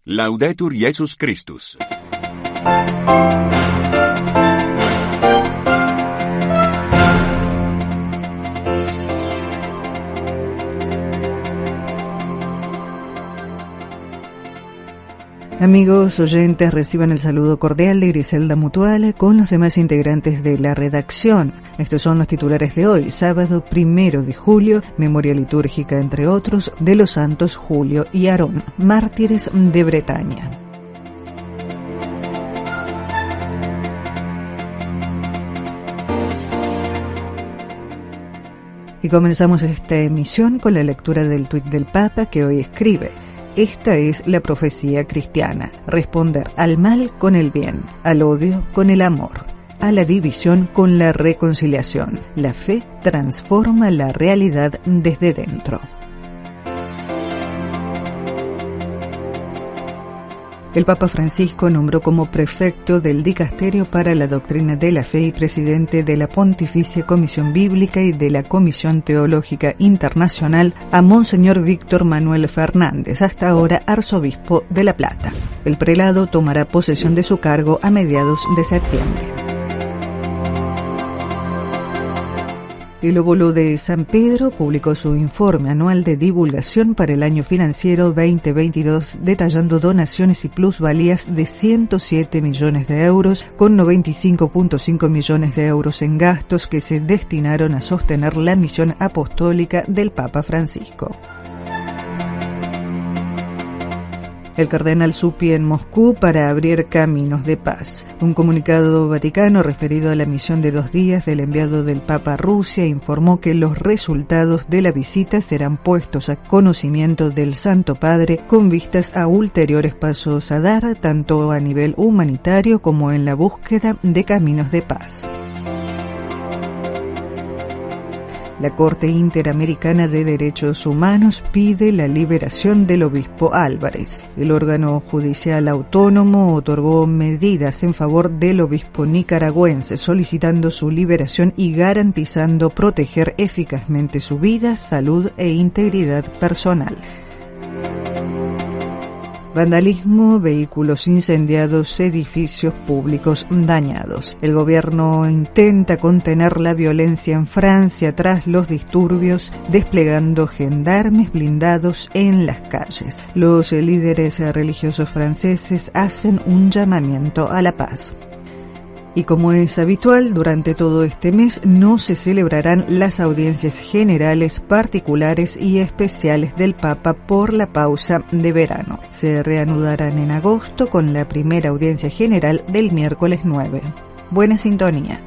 Laudetur Jesus Christus. Amigos oyentes, reciban el saludo cordial de Griselda Mutual con los demás integrantes de la redacción. Estos son los titulares de hoy, sábado 1 de julio, memoria litúrgica, entre otros, de los santos Julio y Aarón, mártires de Bretaña. Y comenzamos esta emisión con la lectura del tuit del Papa, que hoy escribe: esta es la profecía cristiana: responder al mal con el bien, al odio con el amor, a la división con la reconciliación. La fe transforma la realidad desde dentro. El Papa Francisco nombró como prefecto del Dicasterio para la Doctrina de la Fe y presidente de la Pontificia Comisión Bíblica y de la Comisión Teológica Internacional a Monseñor Víctor Manuel Fernández, hasta ahora arzobispo de La Plata. El prelado tomará posesión de su cargo a mediados de septiembre. El Óbolo de San Pedro publicó su informe anual de divulgación para el año financiero 2022, detallando donaciones y plusvalías de 107 millones de euros, con 95.5 millones de euros en gastos que se destinaron a sostener la misión apostólica del Papa Francisco. El cardenal Zuppi en Moscú para abrir caminos de paz. Un comunicado vaticano referido a la misión de 2 días del enviado del Papa a Rusia informó que los resultados de la visita serán puestos a conocimiento del Santo Padre con vistas a ulteriores pasos a dar, tanto a nivel humanitario como en la búsqueda de caminos de paz. La Corte Interamericana de Derechos Humanos pide la liberación del obispo Álvarez. El órgano judicial autónomo otorgó medidas en favor del obispo nicaragüense, solicitando su liberación y garantizando proteger eficazmente su vida, salud e integridad personal. Vandalismo, vehículos incendiados, edificios públicos dañados. El gobierno intenta contener la violencia en Francia tras los disturbios, desplegando gendarmes blindados en las calles. Los líderes religiosos franceses hacen un llamamiento a la paz. Y como es habitual, durante todo este mes no se celebrarán las audiencias generales, particulares y especiales del Papa por la pausa de verano. Se reanudarán en agosto con la primera audiencia general del miércoles 9. Buena sintonía.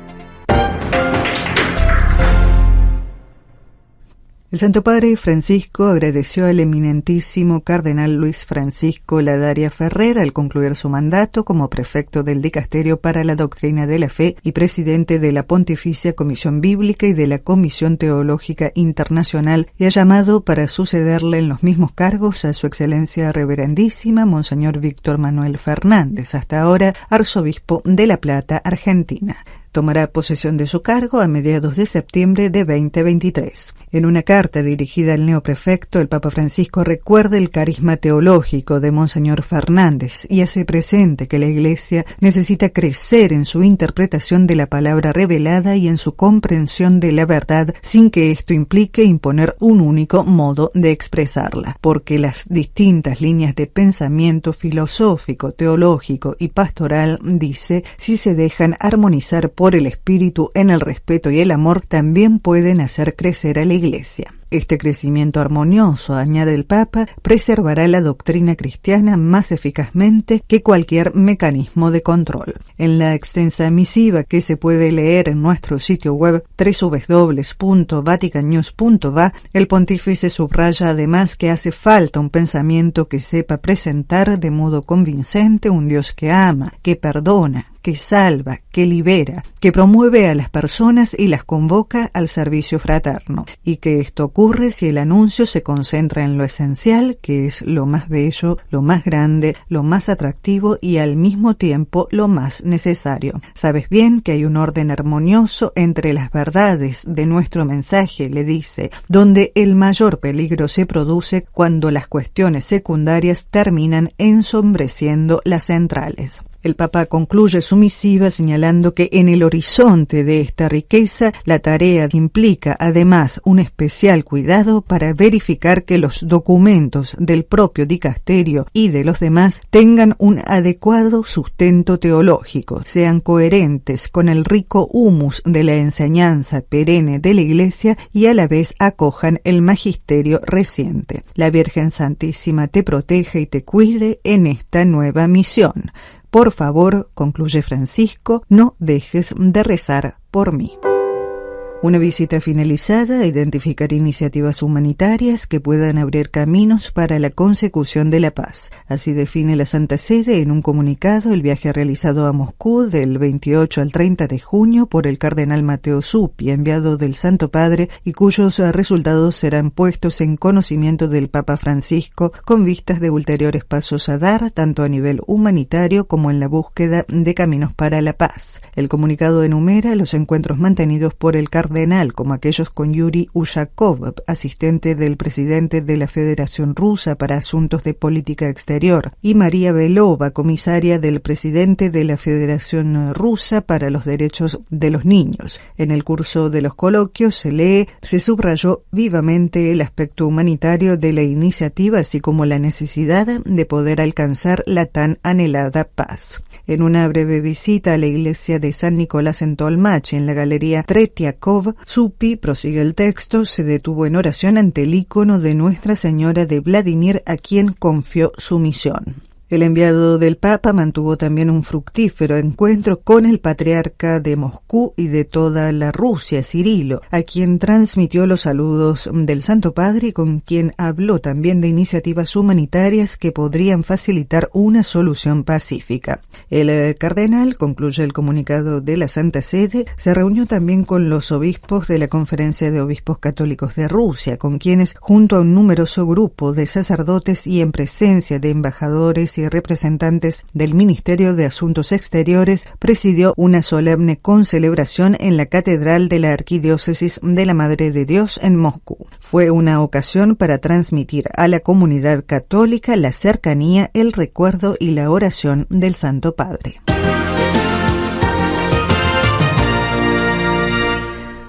El Santo Padre Francisco agradeció al eminentísimo cardenal Luis Francisco Ladaria Ferrer al concluir su mandato como prefecto del Dicasterio para la Doctrina de la Fe y presidente de la Pontificia Comisión Bíblica y de la Comisión Teológica Internacional, y ha llamado para sucederle en los mismos cargos a su excelencia reverendísima Monseñor Víctor Manuel Fernández, hasta ahora arzobispo de La Plata, Argentina. Tomará posesión de su cargo a mediados de septiembre de 2023. En una carta dirigida al neoprefecto, el Papa Francisco recuerda el carisma teológico de Monseñor Fernández y hace presente que la Iglesia necesita crecer en su interpretación de la palabra revelada y en su comprensión de la verdad, sin que esto implique imponer un único modo de expresarla, porque las distintas líneas de pensamiento filosófico, teológico y pastoral, dice, si se dejan armonizar por el Espíritu en el respeto y el amor, también pueden hacer crecer a la Iglesia. Este crecimiento armonioso, añade el Papa, preservará la doctrina cristiana más eficazmente que cualquier mecanismo de control. En la extensa misiva que se puede leer en nuestro sitio web www.vaticannews.va, el pontífice subraya además que hace falta un pensamiento que sepa presentar de modo convincente un Dios que ama, que perdona, que salva, que libera, que promueve a las personas y las convoca al servicio fraterno, y que esto ocurre ocurre si el anuncio se concentra en lo esencial, que es lo más bello, lo más grande, lo más atractivo y al mismo tiempo lo más necesario? Sabes bien que hay un orden armonioso entre las verdades de nuestro mensaje, le dice, donde el mayor peligro se produce cuando las cuestiones secundarias terminan ensombreciendo las centrales. El Papa concluye su misiva señalando que en el horizonte de esta riqueza, la tarea implica además un especial cuidado para verificar que los documentos del propio dicasterio y de los demás tengan un adecuado sustento teológico, sean coherentes con el rico humus de la enseñanza perenne de la Iglesia y a la vez acojan el magisterio reciente. La Virgen Santísima te proteja y te cuide en esta nueva misión. Por favor, concluye Francisco, no dejes de rezar por mí. Una visita finalizada a identificar iniciativas humanitarias que puedan abrir caminos para la consecución de la paz. Así define la Santa Sede en un comunicado el viaje realizado a Moscú del 28 al 30 de junio por el cardenal Matteo Zuppi, enviado del Santo Padre, y cuyos resultados serán puestos en conocimiento del Papa Francisco con vistas de ulteriores pasos a dar, tanto a nivel humanitario como en la búsqueda de caminos para la paz. El comunicado enumera los encuentros mantenidos por el cardenal, como aquellos con Yuri Ushakov, asistente del presidente de la Federación Rusa para Asuntos de Política Exterior, y María Belova, comisaria del presidente de la Federación Rusa para los Derechos de los Niños. En el curso de los coloquios se subrayó vivamente el aspecto humanitario de la iniciativa, así como la necesidad de poder alcanzar la tan anhelada paz. En una breve visita a la iglesia de San Nicolás en Tolmach, en la galería Tretiakov, Zuppi, prosigue el texto, se detuvo en oración ante el ícono de Nuestra Señora de Vladimir, a quien confió su misión. El enviado del Papa mantuvo también un fructífero encuentro con el patriarca de Moscú y de toda la Rusia, Cirilo, a quien transmitió los saludos del Santo Padre y con quien habló también de iniciativas humanitarias que podrían facilitar una solución pacífica. El cardenal, concluye el comunicado de la Santa Sede, se reunió también con los obispos de la Conferencia de Obispos Católicos de Rusia, con quienes, junto a un numeroso grupo de sacerdotes y en presencia de embajadores y representantes del Ministerio de Asuntos Exteriores, presidió una solemne concelebración en la Catedral de la Arquidiócesis de la Madre de Dios en Moscú. Fue una ocasión para transmitir a la comunidad católica la cercanía, el recuerdo y la oración del Santo Padre.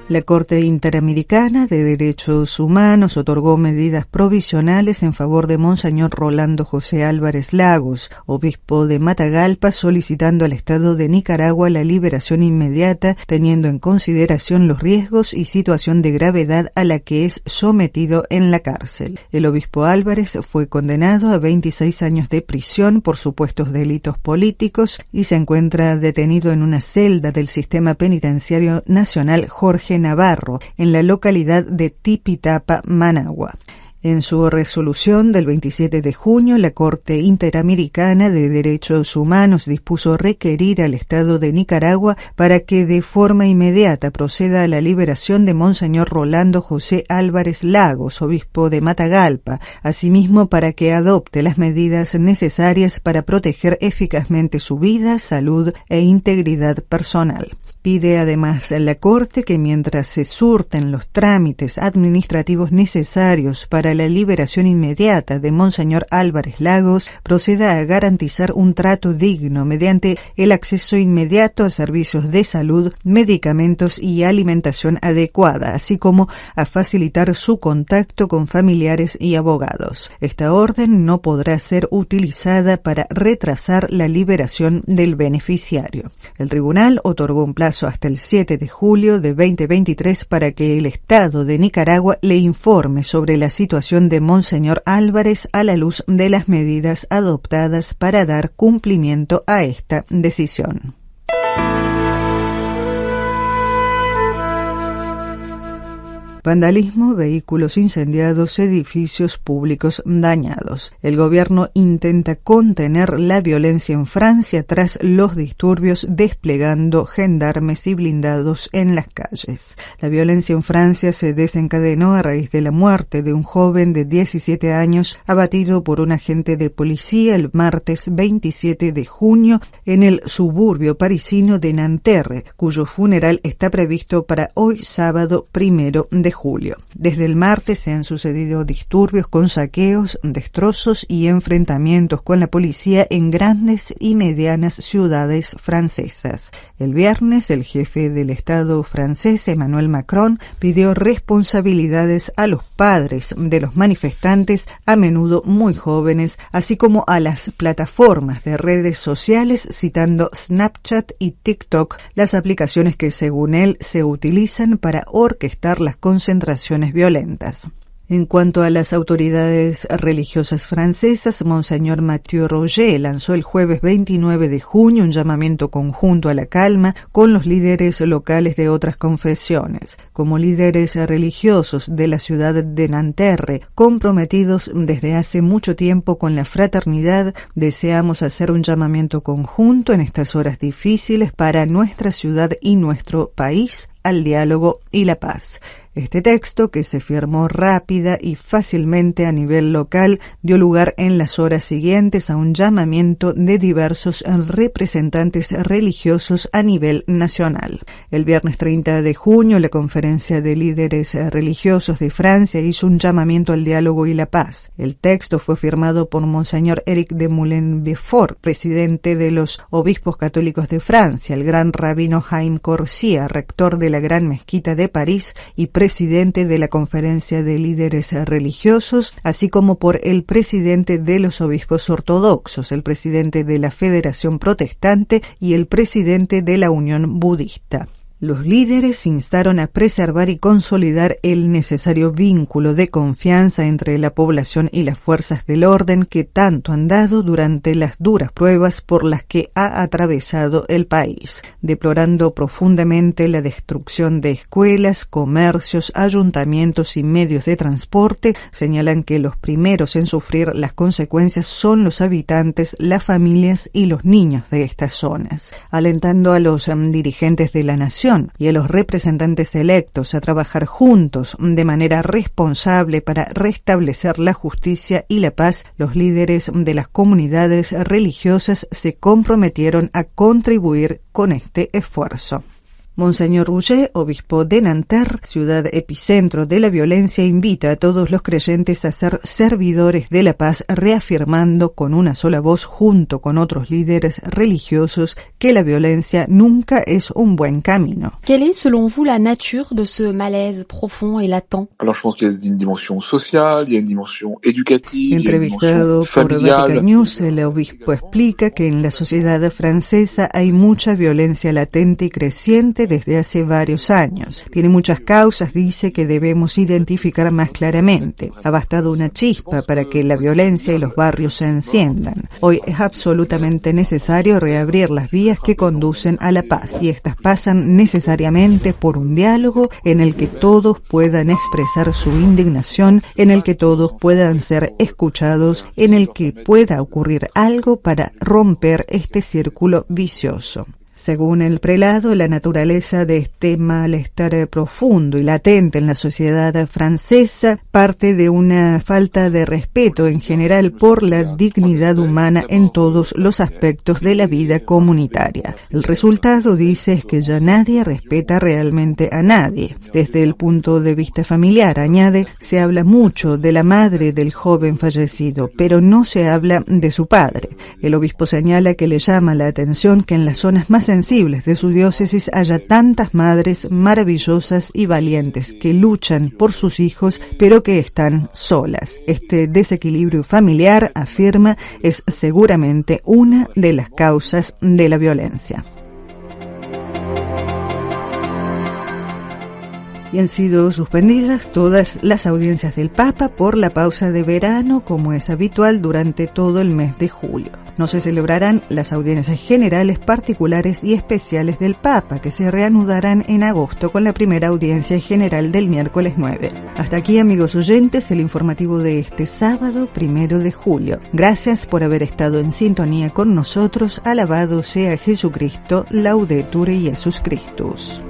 La Corte Interamericana de Derechos Humanos otorgó medidas provisionales en favor de Monseñor Rolando José Álvarez Lagos, obispo de Matagalpa, solicitando al Estado de Nicaragua la liberación inmediata, teniendo en consideración los riesgos y situación de gravedad a la que es sometido en la cárcel. El obispo Álvarez fue condenado a 26 años de prisión por supuestos delitos políticos y se encuentra detenido en una celda del Sistema Penitenciario Nacional Jorge Navarro, en la localidad de Tipitapa, Managua. En su resolución del 27 de junio, la Corte Interamericana de Derechos Humanos dispuso requerir al Estado de Nicaragua para que de forma inmediata proceda a la liberación de Monseñor Rolando José Álvarez Lagos, obispo de Matagalpa, asimismo para que adopte las medidas necesarias para proteger eficazmente su vida, salud e integridad personal. Pide además a la Corte que mientras se surten los trámites administrativos necesarios para la liberación inmediata de Monseñor Álvarez Lagos, proceda a garantizar un trato digno mediante el acceso inmediato a servicios de salud, medicamentos y alimentación adecuada, así como a facilitar su contacto con familiares y abogados. Esta orden no podrá ser utilizada para retrasar la liberación del beneficiario. El tribunal otorgó un plazo hasta el 7 de julio de 2023 para que el Estado de Nicaragua le informe sobre la situación de Monseñor Álvarez a la luz de las medidas adoptadas para dar cumplimiento a esta decisión. vandalismo, vehículos incendiados, edificios públicos dañados. El gobierno intenta contener la violencia en Francia tras los disturbios, desplegando gendarmes y blindados en las calles. La violencia en Francia se desencadenó a raíz de la muerte de un joven de 17 años abatido por un agente de policía el martes 27 de junio en el suburbio parisino de Nanterre, cuyo funeral está previsto para hoy sábado 1 de julio. Desde el martes se han sucedido disturbios con saqueos, destrozos y enfrentamientos con la policía en grandes y medianas ciudades francesas. El viernes, el jefe del Estado francés, Emmanuel Macron, pidió responsabilidades a los padres de los manifestantes, a menudo muy jóvenes, así como a las plataformas de redes sociales, citando Snapchat y TikTok, las aplicaciones que, según él, se utilizan para orquestar las concentraciones violentas. En cuanto a las autoridades religiosas francesas, Monseñor Mathieu Roger lanzó el jueves 29 de junio un llamamiento conjunto a la calma con los líderes locales de otras confesiones. Como líderes religiosos de la ciudad de Nanterre, comprometidos desde hace mucho tiempo con la fraternidad, deseamos hacer un llamamiento conjunto en estas horas difíciles para nuestra ciudad y nuestro país, al diálogo y la paz. Este texto, que se firmó rápida y fácilmente a nivel local, dio lugar en las horas siguientes a un llamamiento de diversos representantes religiosos a nivel nacional. El viernes 30 de junio, la Conferencia de Líderes Religiosos de Francia hizo un llamamiento al diálogo y la paz. El texto fue firmado por Monseñor Éric de Moulin-Beaufort, presidente de los obispos católicos de Francia, el gran rabino Haim Corsia, rector de la Gran Mezquita de París y presidente de la Conferencia de Líderes Religiosos, así como por el presidente de los obispos ortodoxos, el presidente de la Federación Protestante y el presidente de la Unión Budista. Los líderes instaron a preservar y consolidar el necesario vínculo de confianza entre la población y las fuerzas del orden que tanto han dado durante las duras pruebas por las que ha atravesado el país, deplorando profundamente la destrucción de escuelas, comercios, ayuntamientos y medios de transporte. Señalan que los primeros en sufrir las consecuencias son los habitantes, las familias y los niños de estas zonas, alentando a los dirigentes de la nación y a los representantes electos a trabajar juntos de manera responsable para restablecer la justicia y la paz. Los líderes de las comunidades religiosas se comprometieron a contribuir con este esfuerzo. Monseñor Roger, obispo de Nanterre, ciudad epicentro de la violencia, invita a todos los creyentes a ser servidores de la paz, reafirmando con una sola voz, junto con otros líderes religiosos, que la violencia nunca es un buen camino. Quelle est, selon vous, la nature de ce malaise profond et latent? Alors, je pense qu'il y a une dimension sociale, il y a une dimension éducative, Entrevistado por Vatican News, el obispo explica que en la sociedad francesa hay mucha violencia latente y creciente desde hace varios años. Tiene muchas causas, dice, que debemos identificar más claramente. Ha bastado una chispa para que la violencia y los barrios se enciendan. Hoy es absolutamente necesario reabrir las vías que conducen a la paz, y estas pasan necesariamente por un diálogo en el que todos puedan expresar su indignación, en el que todos puedan ser escuchados, en el que pueda ocurrir algo para romper este círculo vicioso. Según el prelado, la naturaleza de este malestar profundo y latente en la sociedad francesa parte de una falta de respeto en general por la dignidad humana en todos los aspectos de la vida comunitaria. El resultado, dice, es que ya nadie respeta realmente a nadie. Desde el punto de vista familiar, añade, se habla mucho de la madre del joven fallecido, pero no se habla de su padre. El obispo señala que le llama la atención que en las zonas más sensibles de su diócesis haya tantas madres maravillosas y valientes que luchan por sus hijos, pero que están solas. Este desequilibrio familiar, afirma, es seguramente una de las causas de la violencia. y han sido suspendidas todas las audiencias del Papa por la pausa de verano, como es habitual durante todo el mes de julio. No se celebrarán las audiencias generales, particulares y especiales del Papa, que se reanudarán en agosto con la primera audiencia general del miércoles 9. Hasta aquí, amigos oyentes, el informativo de este sábado 1 de julio. Gracias por haber estado en sintonía con nosotros. Alabado sea Jesucristo, Laudetur Jesus Christus.